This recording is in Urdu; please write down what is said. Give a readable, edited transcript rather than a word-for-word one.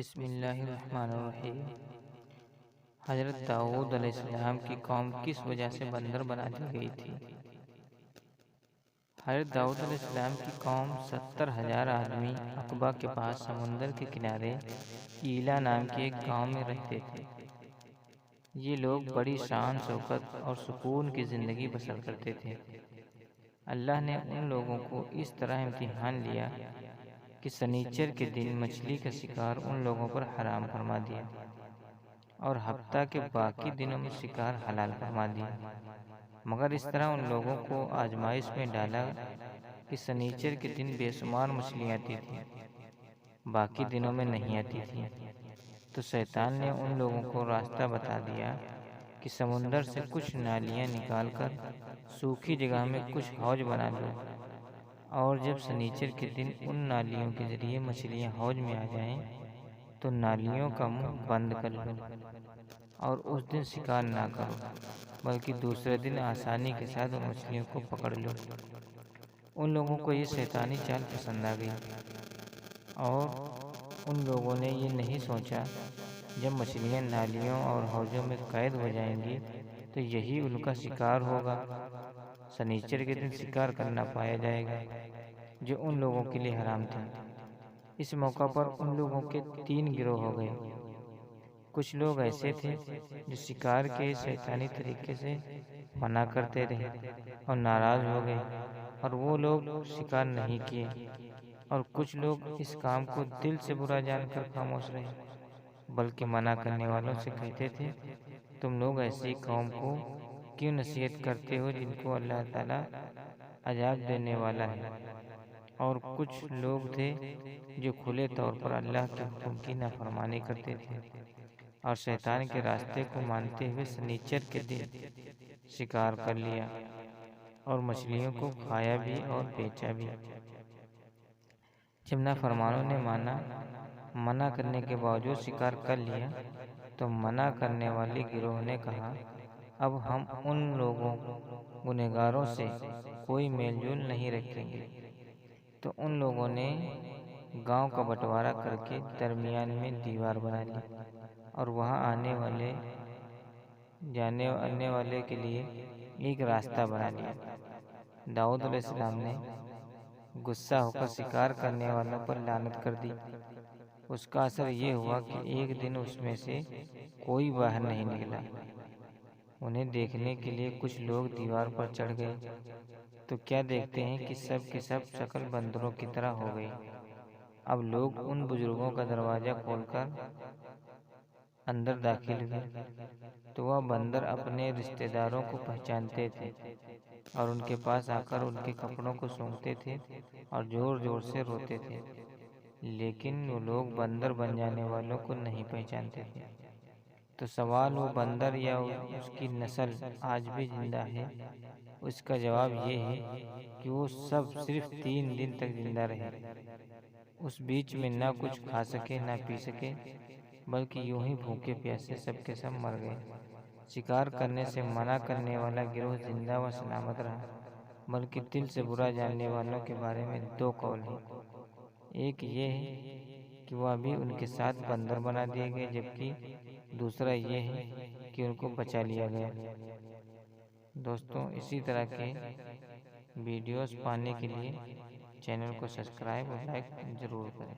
بسم اللہ الرحمن الرحیم۔ حضرت داؤد علیہ السلام کی قوم کس وجہ سے بندر بنا دی گئی تھی؟ حضرت داؤد علیہ السلام کی قوم 70,000 آدمی عقبہ کے پاس سمندر کے کنارے ایلا نام کے ایک گاؤں میں رہتے تھے۔ یہ لوگ بڑی شان شوکت اور سکون کی زندگی بسر کرتے تھے۔ اللہ نے ان لوگوں کو اس طرح امتحان لیا کہ سنیچر کے دن مچھلی کا شکار ان لوگوں پر حرام فرما دیا اور ہفتہ کے باقی دنوں میں شکار حلال فرما دیا، مگر اس طرح ان لوگوں کو آزمائش میں ڈالا کہ سنیچر کے دن بے شمار مچھلیاں آتی تھیں، باقی دنوں میں نہیں آتی تھیں۔ تو شیطان نے ان لوگوں کو راستہ بتا دیا کہ سمندر سے کچھ نالیاں نکال کر سوکھی جگہ میں کچھ حوض بنا لو، اور جب سنیچر کے دن ان نالیوں کے ذریعے مچھلیاں حوض میں آ جائیں تو نالیوں کا منہ بند کر لو اور اس دن شکار نہ کرو، بلکہ دوسرے دن آسانی کے ساتھ ان مچھلیوں کو پکڑ لو۔ ان لوگوں کو یہ شیطانی چال پسند آ گئی، اور ان لوگوں نے یہ نہیں سوچا جب مچھلیاں نالیوں اور حوضوں میں قید ہو جائیں گی تو یہی ان کا شکار ہوگا۔ سنیچر کے دن شکار کرنا پایا جائے گا جو ان لوگوں کے لیے حرام تھا۔ اس موقع پر ان لوگوں کے 3 گروہ ہو گئے۔ کچھ لوگ ایسے تھے جو شکار کے شیطانی طریقے سے منع کرتے رہے اور ناراض ہو گئے اور وہ لوگ شکار نہیں کیے، اور کچھ لوگ اس کام کو دل سے برا جان کر خاموش رہے، بلکہ منع کرنے والوں سے کہتے تھے تم لوگ ایسی قوم کو کیوں نصیحت کرتے ہو جن کو اللہ تعالیٰ عذاب دینے والا ہے۔ اور کچھ لوگ تھے جو کھلے طور پر اللہ کے حکم کی نافرمانی کرتے تھے اور شیطان کے راستے کو مانتے ہوئے سنیچر کے دن شکار کر لیا اور مچھلیوں کو کھایا بھی اور بیچا بھی۔ جب نافرمانوں نے منع کرنے کے باوجود شکار کر لیا تو منع کرنے والے گروہ نے کہا اب ہم ان لوگوں گنہگاروں سے کوئی میل جول نہیں رکھیں گے۔ تو ان لوگوں نے گاؤں کا بٹوارا کر کے درمیان میں دیوار بنا لی اور وہاں آنے والے کے لیے ایک راستہ بنا لیا۔ داؤد علیہ السلام نے غصہ ہو کر شکار کرنے والوں پر لعنت کر دی۔ اس کا اثر یہ ہوا کہ ایک دن اس میں سے کوئی باہر نہیں نکلا۔ انہیں دیکھنے کے لیے کچھ لوگ دیوار پر چڑھ گئے تو کیا دیکھتے ہیں کہ سب کے سب شکل بندروں کی طرح ہو گئی۔ اب لوگ ان بزرگوں کا دروازہ کھول کر اندر داخل ہوئے تو وہ بندر اپنے رشتہ داروں کو پہچانتے تھے اور ان کے پاس آ کر ان کے کپڑوں کو سونگھتے تھے اور زور زور سے روتے تھے، لیکن وہ لوگ بندر بن جانے والوں کو نہیں پہچانتے تھے۔ تو سوال وہ بندر یا اس کی نسل آج بھی زندہ ہے؟ اس کا جواب یہ ہے کہ وہ سب صرف 3 دن تک زندہ رہے۔ اس بیچ میں نہ کچھ کھا سکے نہ پی سکے، بلکہ یوں ہی بھوکے پیاسے سب کے سب مر گئے۔ شکار کرنے سے منع کرنے والا گروہ زندہ و سلامت رہا، بلکہ دل سے برا جاننے والوں کے بارے میں 2 قول ہیں۔ ایک یہ ہے کہ وہ ابھی ان کے ساتھ بندر بنا دیے گئے، جبکہ دوسرا یہ ہے کہ ان کو بچا لیا گیا۔ دوستوں، اسی طرح کے ویڈیوز پانے کے لیے چینل کو سبسکرائب اور لائک ضرور کریں۔